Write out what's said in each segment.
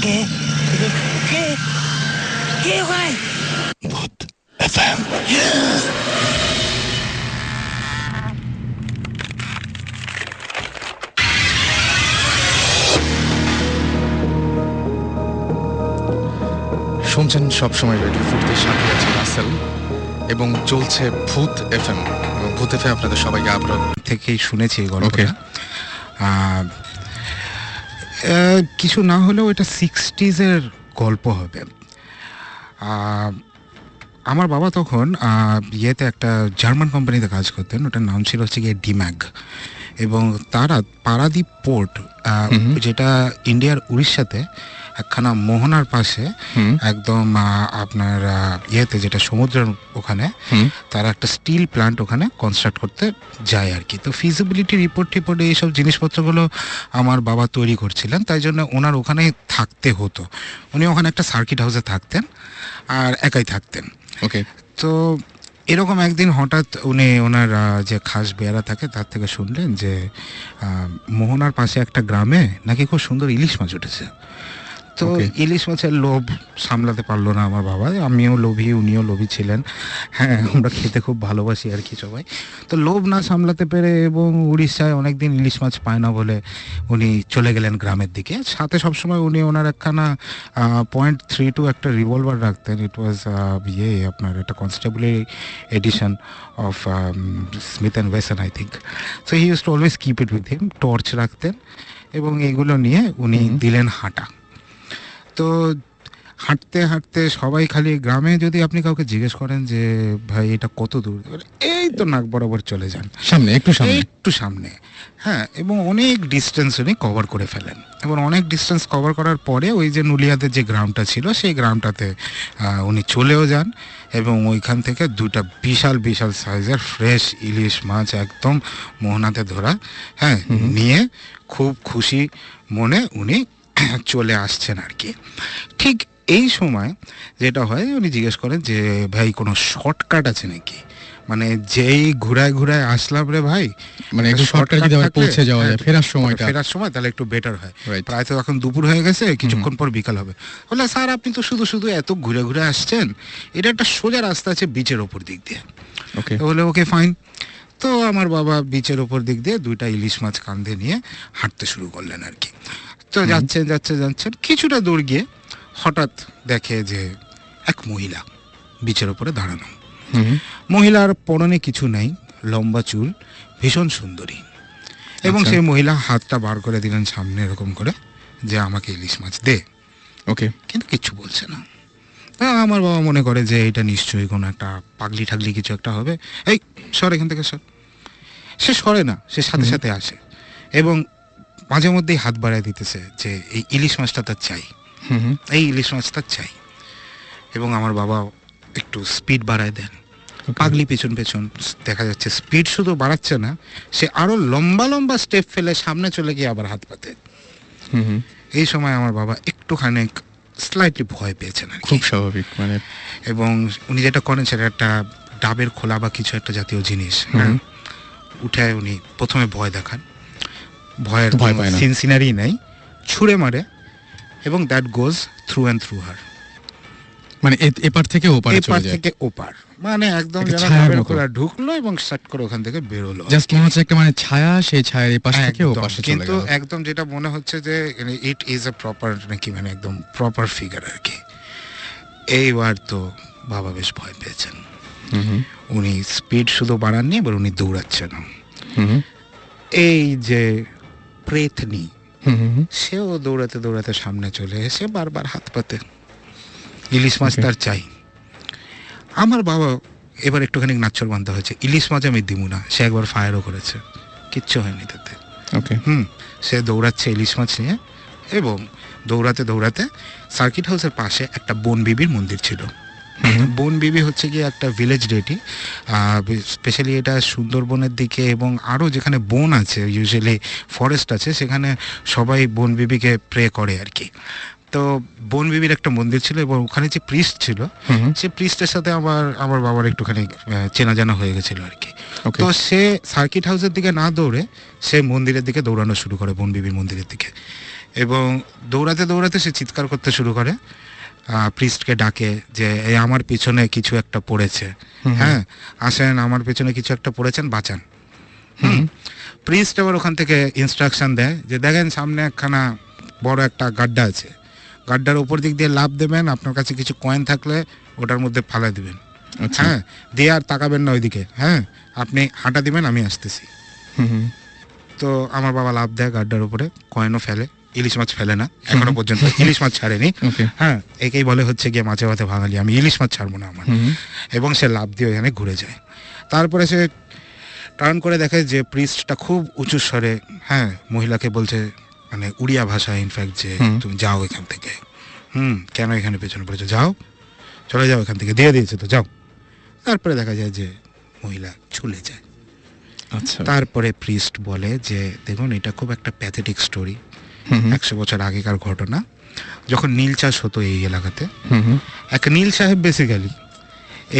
কে কে কে ওখানে? ভূত এফএম। শুনছেন সবসময় রেডিও ফুটের সাথে আছে রাসেল এবং চলছে ভূত এফএম। এবং ভূত এফএম আপনাদের সবাইকে আবার থেকেই শুনেছি এই গল্পটা। কিছু না হলেও এটা 60s গল্প হবে। আমার বাবা তখন ইয়েতে একটা জার্মান কোম্পানিতে কাজ করতেন, ওটার নাম ছিল হচ্ছে গিয়ে ডিম্যাগ, এবং তারা পারাদ্বীপ পোর্ট, যেটা ইন্ডিয়ার উড়িষ্যাতে একখানা মোহনার পাশে একদম আপনার ইয়েতে যেটা সমুদ্রের ওখানে, তারা একটা স্টিল প্ল্যান্ট ওখানে কনস্ট্রাক্ট করতে যায় আর কি। তো ফিজিবিলিটি রিপোর্টে এইসব জিনিসপত্রগুলো আমার বাবা তৈরি করছিলেন, তাই জন্য ওনার ওখানে থাকতে হতো। উনি ওখানে একটা সার্কিট হাউসে থাকতেন আর একাই থাকতেন। ওকে, তো এরকম একদিন হঠাৎ উনি ওনার যে খাস বেয়ারা থাকে তার থেকে শুনলেন যে মোহনার পাশে একটা গ্রামে নাকি খুব সুন্দর ইলিশ মাছ উঠেছে। তো ইলিশ মাছের লোভ সামলাতে পারলো না আমার বাবা, আমিও লোভী, উনিও লোভী ছিলেন। হ্যাঁ, আমরা খেতে খুব ভালোবাসি আর কি সবাই। তো লোভ না সামলাতে পেরে এবং উড়িষ্যায় অনেকদিন ইলিশ মাছ পায় না বলে উনি চলে গেলেন গ্রামের দিকে। সাথে সবসময় উনি ওনার একখানা .32 একটা রিভলভার রাখতেন। ইট ওয়াজ আপনার একটা কনস্টেবলের edition of Smith and Wesson I think. So he use to always keep it with him. Torch রাখতেন এবং এগুলো নিয়ে উনি দিলেন হাঁটা। তো হাঁটতে হাঁটতে সবাই খালি, গ্রামে যদি আপনি কাউকে জিজ্ঞেস করেন যে ভাই এটা কত দূর, এই তো নাক বরাবর চলে যান, সামনে একটু সামনে। হ্যাঁ, এবং অনেক ডিস্টেন্স উনি কভার করে ফেলেন। এবং অনেক ডিস্টেন্স কভার করার পরে ওই যে নুলিয়াদের যে গ্রামটা ছিল সেই গ্রামটাতে উনি চলেও যান এবং ওইখান থেকে দুটা বিশাল বিশাল সাইজের ফ্রেশ ইলিশ মাছ একদম মোহনাতে ধরা, হ্যাঁ, নিয়ে খুব খুশি মনে উনি চলে আসছেন আর কি। ঠিক এই সময় যেটা হয়, উনি জিজ্ঞেস করেন যে ভাই কোনো শর্টকাট আছে নাকি, মানে যেই ঘুরায় ঘুরায় আসলাম রে ভাই, মানে একটু শর্টকাট যদি পৌঁছে যাওয়া যায় ফেরার সময় তাহলে একটু বেটার হয়। প্রায় তো এখন দুপুর হয়ে গেছে, কিছুক্ষণ পর বিকাল হবে। বলে স্যার আপনি তো শুধু শুধু এত ঘুরে ঘুরে আসছেন, এটা একটা সোজা রাস্তা আছে বিচের ওপর দিক দিয়ে। বলে ওকে ফাইন। তো আমার বাবা বিচের ওপর দিক দিয়ে দুইটা ইলিশ মাছ কাঁধে নিয়ে হাঁটতে শুরু করলেন আর কি। তো যাচ্ছেন কিছুটা দূর গিয়ে হঠাৎ দেখে যে এক মহিলা বিচের ওপরে দাঁড়ানো। মহিলার পরনে কিছু নাই, লম্বা চুল, ভীষণ সুন্দরী। এবং সেই মহিলা হাতটা বার করে দিলেন সামনে এরকম করে যে আমাকে ইলিশ মাছ দে। ওকে, কিন্তু কিচ্ছু বলছে না। আমার বাবা মনে করে যে এটা নিশ্চয়ই কোনো একটা পাগলি ঠাগলি কিছু একটা হবে, এই সর এখান থেকে সর। সে সরে না, সে সাথে সাথে আসে এবং মাঝে মধ্যেই হাত বাড়ায় দিতেছে যে এই ইলিশ মাছটা তার চাই, এই ইলিশ মাছটা চাই। এবং আমার বাবা একটু স্পিড বাড়ায় দেন। পাগলি পেছন পেছন দেখা যাচ্ছে স্পিড শুধু বাড়াচ্ছে না, সে আরো লম্বা লম্বা স্টেপ ফেলে সামনে চলে গিয়ে আবার হাত পাতে। এই সময় আমার বাবা একটুখানি স্লাইটলি ভয় পেয়েছেন, খুব স্বাভাবিক মানে। এবং উনি যেটা করেন সেটা একটা ডাবের খোলা বা কিছু একটা জাতীয় জিনিস উঠে উনি প্রথমে ভয় দেখান। ভয়ের সিনসিনারি নাই, ছুঁড়ে মারে এবং that goes through and through her, মানে এপার থেকে ওপার, মানে একদম ঢুকলো এবং স্টার্ট করে ওখান থেকে বেরোলো। জাস্ট মনে হচ্ছে একটা মানে ছায়া, সেই ছায়ার এপাশ থেকে ওপাশে চলে গেল। কিন্তু একদম যেটা মনে হচ্ছে যে ইট ইজ আ প্রপার নাকি, মানে একদম প্রপার ফিগার আর কি। এইবার তো বাবা বেশ ভয় পেয়েছেন। উনি স্পিড শুধু বাড়াননি, এবার উনি দৌড়াচ্ছেন। এই যে প্রেতনি, সেও দৌড়াতে দৌড়াতে সামনে চলে এসে বারবার হাত পাতে, ইলিশ মাছ তার চাই। আমার বাবা এবার একটুখানি নাচ্ছর বান্ধা হয়েছে, ইলিশ মাছ আমি দিমু না। সে একবার ফায়ারও করেছে, কিচ্ছু হয়নি তাতে। সে দৌড়াচ্ছে ইলিশ মাছ নিয়ে এবং দৌড়াতে দৌড়াতে সার্কিট হাউসের পাশে একটা বন বিবির মন্দির ছিল। বন বিবি হচ্ছে গিয়ে একটা ভিলেজ ডেটি, স্পেশালি এটা সুন্দরবনের দিকে এবং আরও যেখানে বন আছে, ইউজুয়ালি ফরেস্ট আছে, সেখানে সবাই বন বিবিকে প্রে করে আর কি। তো বন বিবির একটা মন্দির ছিল এবং ওখানে যে প্রিস্ট ছিল, সে প্রিস্টের সাথে আমার বাবার একটুখানি চেনা জানা হয়ে গেছিল আর কি। তো সে সার্কিট হাউসের দিকে না দৌড়ে সে মন্দিরের দিকে দৌড়ানো শুরু করে, বন বিবির মন্দিরের দিকে। এবং দৌড়াতে দৌড়াতে সে চিৎকার করতে শুরু করে, প্রিস্টকে ডাকে যে এই আমার পিছনে কিছু একটা পড়েছে, হ্যাঁ আসেন আমার পিছনে কিছু একটা পড়েছেন, বাঁচান। প্রিস্ট আবার ওখান থেকে ইনস্ট্রাকশন দেয় যে দেখেন সামনে একখানা বড় একটা গাড্ডা আছে, গাড্ডার উপর দিক দিয়ে লাফ দেবেন, আপনার কাছে কিছু কয়েন থাকলে ওটার মধ্যে ফালা দিবেন, হ্যাঁ দিয়ে আর তাকাবেন না ওইদিকে, হ্যাঁ আপনি হাঁটা দিবেন, আমি আসতেছি। তো আমার বাবা লাফ দেয় গাড্ডার উপরে, কয়েনও ফেলে, ইলিশ মাছ ফেলে না এখনো পর্যন্ত, ইলিশ মাছ ছাড়েনি, হ্যাঁ একেই বলে হচ্ছে গিয়ে মাছে ভাতে ভাঙালি, আমি ইলিশ মাছ ছাড়বো না আমার। এবং সে লাফ দিয়ে ওখানে ঘুরে যায়। তারপরে সে টার্ন করে দেখে যে প্রিস্টটা খুব উঁচু স্বরে, হ্যাঁ মহিলাকে বলছে, মানে উড়িয়া ভাষায় ইনফ্যাক্ট, যে তুমি যাও এখান থেকে, কেন এখানে পেছনে পড়েছো, যাও চলে যাও এখান থেকে, দিয়ে দিয়েছে তো যাও। তারপরে দেখা যায় যে মহিলা চলে যায়। আচ্ছা, তারপরে প্রিস্ট বলে যে দেখুন এটা খুব একটা প্যাথেটিক স্টোরি, 100 বছর আগেকার ঘটনা, যখন নীল চাষ হতো এই এলাকাতে, এক নীল সাহেব বেসিক্যালি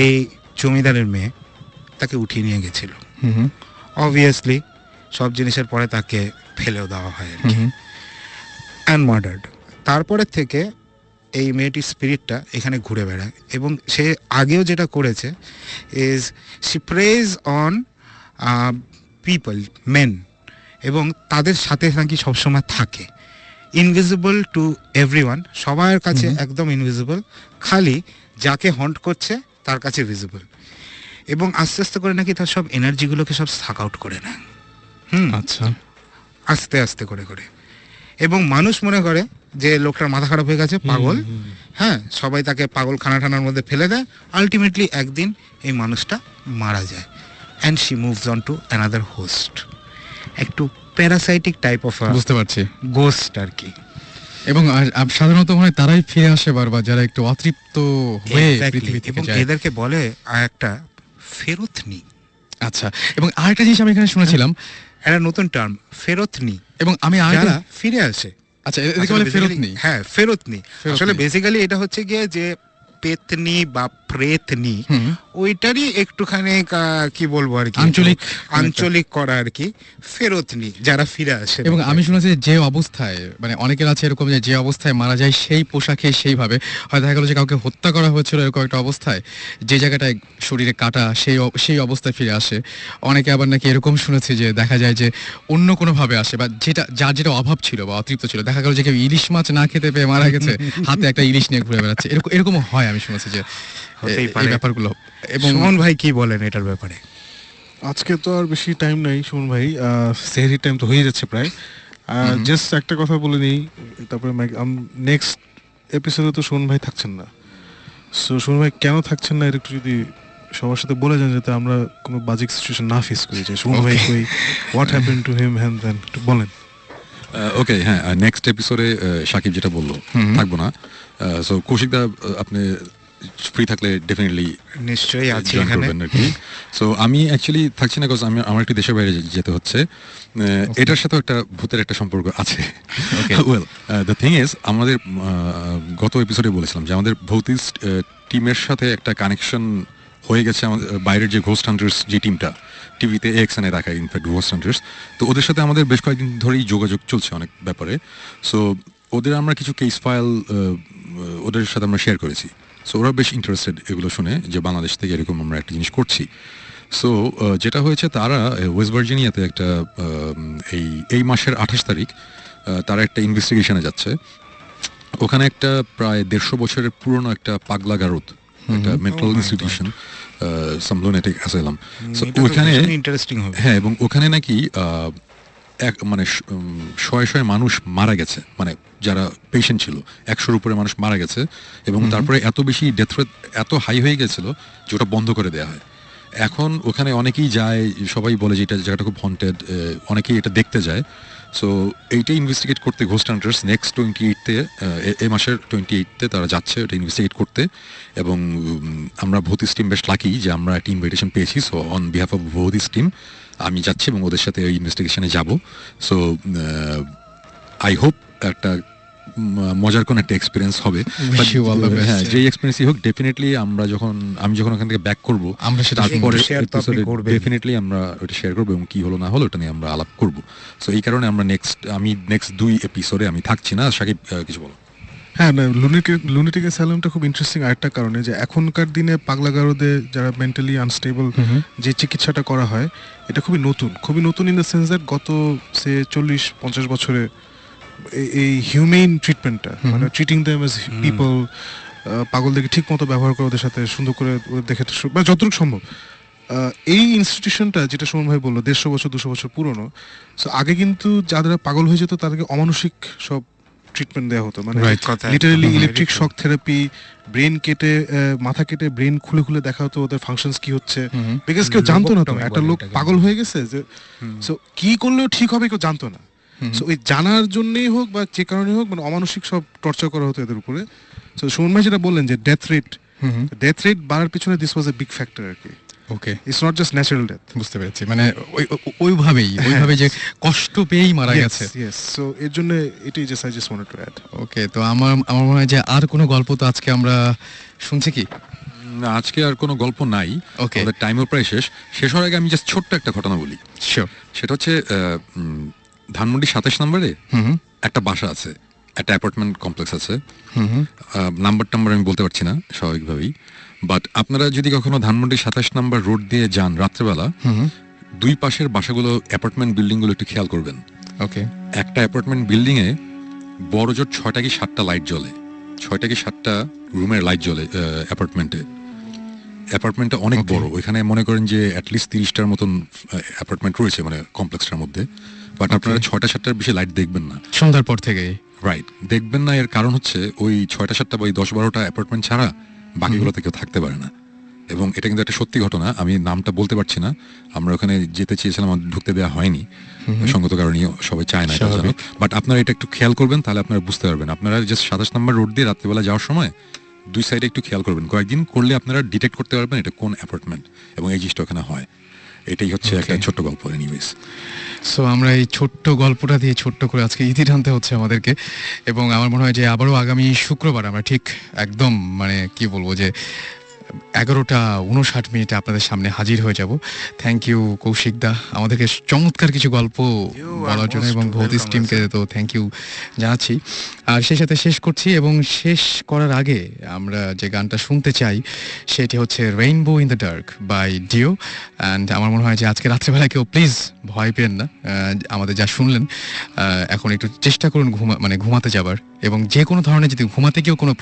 এই জমিদারের মেয়ে তাকে উঠিয়ে নিয়ে গেছিল, অবভিয়াসলি সব জিনিসের পরে তাকে ফেলেও দেওয়া হয় আর কি, অ্যান্ড মার্ডার্ড। তারপরের থেকে এই মেয়েটির স্পিরিটটা এখানে ঘুরে বেড়ায়, এবং সে আগেও যেটা করেছে is she preys on people, men, এবং তাদের সাথে নাকি সবসময় থাকে, ইনভিজিবল টু এভরিওয়ান, সবার কাছে একদম ইনভিজিবল, খালি যাকে হন্ট করছে তার কাছে ভিজিবল, এবং আস্তে আস্তে করে নাকি তার সব এনার্জিগুলোকে সব সাক আউট করে নেয়, আচ্ছা আস্তে আস্তে করে করে, এবং মানুষ মনে করে যে লোকটার মাথা খারাপ হয়ে গেছে, পাগল, হ্যাঁ সবাই তাকে পাগল খানার মধ্যে ফেলে দেয়, আলটিমেটলি একদিন এই মানুষটা মারা যায়, and she moves on to another host, একটু প্যারাসাইটিক টাইপ অফ, বুঝতে পারছি, গোস্ট আর কি। এবং সাধারণত মনে হয় তারাই ফিরে আসে বারবার যারা একটু অতৃপ্ত হয়ে পৃথিবী থেকে যায়, এবং এদেরকে বলে একটা ফেরতনি। আচ্ছা, এবং আরেকটা জিনিস আমি এখানে শুনেছিলাম, একটা নতুন টার্ম ফেরতনি, এবং আমি যারা ফিরে আসে, আচ্ছা এদেরকে বলে ফেরতনি, হ্যাঁ ফেরতনি। আসলে বেসিক্যালি এটা হচ্ছে গিয়ে যে পেতনি বা প্রেতনি, ওইটারই একটুখানি কি বলবো আর কি, আঞ্চলিক করা আর কি, ফেরতনি যারা ফিরে আসে। এবং আমি শুনেছি যে অবস্থায়, মানে অনেকের আছে এরকম যে অবস্থায় মারা যায় সেই পোশাকে সেইভাবে, হয় দেখা গেল যে কাউকে হত্যা করা হয়েছিল এরকম একটা অবস্থায়, যে জায়গাটায় শরীরে কাটা সেই অবস্থায় ফিরে আসে। অনেকে আবার নাকি এরকম শুনেছি যে দেখা যায় যে অন্য কোনোভাবে আসে, বা যার যেটা অভাব ছিল বা অতৃপ্ত ছিল, দেখা গেল যে কেউ ইলিশ মাছ না খেতে পেয়ে মারা গেছে, হাতে একটা ইলিশ নিয়ে ঘুরে বেড়াচ্ছে, এরকমও হয় আমি শুনেছি যে এই ব্যাপারগুলো। এবং সুমন ভাই কি বলেন এটার ব্যাপারে? আজকে তো আর বেশি টাইম নাই সুমন ভাই, সেহরির টাইম তো হয়ে যাচ্ছে প্রায়, জাস্ট একটা কথা বলে নিই, তারপরে নেক্সট এপিসোডে তো সুমন ভাই থাকছেন না, সো সুমন ভাই কেন থাকছেন না এটা একটু যদি সবার সাথে বলে যান, যাতে আমরা কোনো বাজিক সিচুয়েশন না ফেস করি, যে সুমন ভাই কই, what happened to him, and then একটু বলেন। ওকে, হ্যাঁ নেক্সট এপিসোডে সাকিব যেটা বললো থাকবো না, সো কৌশিকদা আপনি ফ্রি থাকলে ডেফিনেটলি নিশ্চয়ই আছি জয়েন এখানে করবেন আর কি। সো আমি অ্যাকচুয়ালি থাকছি না, বিকজ আমার একটু দেশের বাইরে যেতে হচ্ছে, এটার সাথেও একটা ভূতের একটা সম্পর্ক আছে। ওয়েল দ্য থিং ইজ, আমাদের গত এপিসোডে বলেছিলাম যে আমাদের ভৌতিক টিমের সাথে একটা কানেকশন হয়ে গেছে, আমাদের বাইরের যে ঘোস্ট হান্টার্স যে টিমটা টিভিতে এক্সএনে দেখায়, ইনফ্যাক্ট ঘোস্ট হান্টার্স, তো ওদের সাথে আমাদের বেশ কয়েকদিন ধরেই যোগাযোগ চলছে অনেক ব্যাপারে। সো ওদের আমরা কিছু কেস ফাইল ওদের সাথে আমরা শেয়ার করেছি, সো ওরা বেশ ইন্টারেস্টেড এগুলো শুনে যে বাংলাদেশ থেকে এরকম আমরা একটা জিনিস করছি। সো যেটা হয়েছে, তারা ওয়েস্ট ভার্জিনিয়াতে একটা এই মাসের 28 তারিখ তারা একটা ইনভেস্টিগেশনে যাচ্ছে। ওখানে একটা প্রায় 150 বছরের পুরনো একটা পাগলা গারদ, একটা মেন্টাল ইনস্টিটিউশন, সাম লুনাটিক অ্যাসাইলাম। সো ওখানে ইন্টারেস্টিং হবে, হ্যাঁ, এবং ওখানে নাকি মানে শয়ে মানুষ মারা গেছে, মানে যারা পেশেন্ট ছিল 100-র উপরে মানুষ মারা গেছে, এবং তারপরে এত বেশি ডেথ রেট এত হাই হয়ে গেছিল যে ওটা বন্ধ করে দেওয়া হয়। এখন ওখানে অনেকেই যায়, সবাই বলে যে এটা জায়গাটা খুব হন্টেড, অনেকেই এটা দেখতে যায়। সো এইটা ইনভেস্টিগেট করতে ঘোস্ট হান্টার্স নেক্সট 28-তে, এই মাসের 28-তে তারা যাচ্ছে ওটা ইনভেস্টিগেট করতে। এবং আমরা ভৌতিস টিম বেশ লাকি যে আমরা একটা ইনভিটেশন পেয়েছি, সো অন বিহাফ অফ ভৌতিস টিম আমি যাচ্ছি এবং ওদের সাথে ওই ইনভেস্টিগেশনে যাব। সো আই হোপ একটা মজার কোন একটা এক্সপিরিয়েন্স হবে। Wish you all the best. হ্যাঁ, যে এক্সপিরিয়েন্সই হোক ডেফিনেটলি আমি যখন ওখান থেকে ব্যাক করব আমরা সেটা তারপরে share তো আপনি করবেন। ডেফিনেটলি আমরা ওটা শেয়ার করবো এবং কি হলো না হলো ওটা নিয়ে আমরা আলাপ করব। সো এই কারণে আমরা নেক্সট 2 এপিসোডে আমি থাকছি না। সাকিব কিছু বলো। হ্যাঁ না, লুনেটিক অ্যাসাইলামটা খুব ইন্টারেস্টিং আরেকটা কারণে যে এখনকার দিনে পাগলাগারদে যারা মেন্টালি আনস্টেবল যে চিকিৎসাটা করা হয় এটা খুবই নতুন ইন দ্য সেন্স দ্যাট গত সে 40-50 বছরে এই হিউম্যান ট্রিটমেন্টটা মানে ট্রিটিং দেম অ্যাজ পিপল, পাগলদেরকে ঠিক মতো ব্যবহার করে ওদের সাথে সুন্দর করে ওদের দেখে বা যতটুকু সম্ভব এই ইনস্টিটিউশনটা যেটা সুমন ভাই বললো 150 বছর 200 বছর পুরনো। সো আগে কিন্তু যারা পাগল হয়ে যেত তাদেরকে অমানসিক সব ট্রিটমেন্ট দেওয়া হতো, মানে literally electric shock therapy, brain কেটে মাথা কেটে ব্রেন খুলে খুলে দেখা হতো ওদের ফাংশনস কি হচ্ছে, বিকজ কেউ জানতো না তো একটা লোক পাগল হয়ে গেছে যে সো কি করলেও ঠিক হবে কেউ জানতো না। সো ওই জানার জন্যই হোক বা যে কারণে হোক মানে অমানসিক সব টর্চার করা হতো এদের উপরে। সো সুমন ভাই যেটা বললেন যে ডেথ রেট বাড়ার পিছনে this was a big factor আর কি। Okay, it's not just natural death. বুঝতে পেরেছি, মানে ওইভাবে যে কষ্ট পেয়েই মারা গেছে। ইয়েস, সো এর জন্য এটাই just I just wanted to add. Okay, তো আমার মনে হয় যে আর কোনো গল্প তো আজকে আমরা শুনছি কি? না, আজকে আর কোনো গল্প নাই। Okay. আমাদের টাইমও প্রায় শেষ হওয়ার আগে আমি জাস্ট ছোট্ট একটা ঘটনা বলি। শিওর। সেটা হচ্ছে ধানমন্ডি 27 নম্বরে একটা বাসা আছে, একটা অ্যাপার্টমেন্ট কমপ্লেক্স আছে। নাম্বার আমি বলতে পারছি না স্বাভাবিকভাবেই, বাট আপনারা যদি কখনো ধানমন্ডি 27 নম্বর রোড দিয়ে যান রাত্রেবেলা, দুই পাশের বাসাগুলো অ্যাপার্টমেন্ট বিল্ডিং গুলো একটু খেয়াল করবেন। ওকে, একটা অ্যাপার্টমেন্ট বিল্ডিং এ বড় জোর 6টা কি 7টা লাইট জ্বলে, 6টা কি 7টা রুমের লাইট জ্বলে অ্যাপার্টমেন্টটা অনেক বড়। ওইখানে মনে করেন যে অ্যাটলিস্ট 30টার মতন অ্যাপার্টমেন্ট রয়েছে মানে কমপ্লেক্সটার মধ্যে, বাট আপনারা 6টা-7টার বেশি লাইট দেখবেন না সন্ধ্যার পর থেকে। রাইট, দেখবেন না। এর কারণ হচ্ছে ওই 6টা-7টা বা 10-12টা অ্যাপার্টমেন্ট ছাড়া বাকিগুলোতে কেউ থাকতে পারে না। এবং এটা কিন্তু একটা সত্যি ঘটনা, আমি নামটা বলতে পারছি না। আমরা ওখানে যেতে চেয়েছিলাম, আমাদের ঢুকতে দেওয়া হয়নি সঙ্গত কারণে, সবাই চায় না এটা জানো। বাট আপনারা এটা একটু খেয়াল করবেন, তাহলে আপনারা বুঝতে পারবেন। আপনারা জাস্ট 27 নম্বর রোড দিয়ে রাত্রিবেলা যাওয়ার সময় দুই সাইডে একটু খেয়াল করবেন, কয়েকদিন করলে আপনারা ডিটেক্ট করতে পারবেন এটা কোন অ্যাপার্টমেন্ট এবং এই জিনিসটা ওখানে হয়। এটাই হচ্ছে একটা ছোট্ট গল্প। এনিওয়েজ, সো আমরা এই ছোট্ট গল্পটা দিয়ে ছোট্ট করে আজকে ইতি টানতে হচ্ছে আমাদেরকে। এবং আমার মনে হয় যে আবারও আগামী শুক্রবার আমরা ঠিক একদম মানে কি বলবো যে 11:59 আপনাদের সামনে হাজির হয়ে যাব। থ্যাংক ইউ কৌশিক দা আমাদেরকে চমৎকার কিছু গল্প বলার জন্য, এবং ভৌতিক টিমকে তো থ্যাংক ইউ জানাচ্ছি। আর সেই সাথে শেষ করছি, এবং শেষ করার আগে আমরা যে গানটা শুনতে চাই সেটি হচ্ছে rainbow in the dark by Dio. And আমার মনে হয় যে আজকে রাত্রেবেলা কেউ প্লিজ ভয় পেন না, আমাদের যা শুনলেন এখন একটু চেষ্টা করুন ঘুমাতে যাবার, এবং যে কোনো ধরনের যদি ঘুমাতে গিয়েও কোনো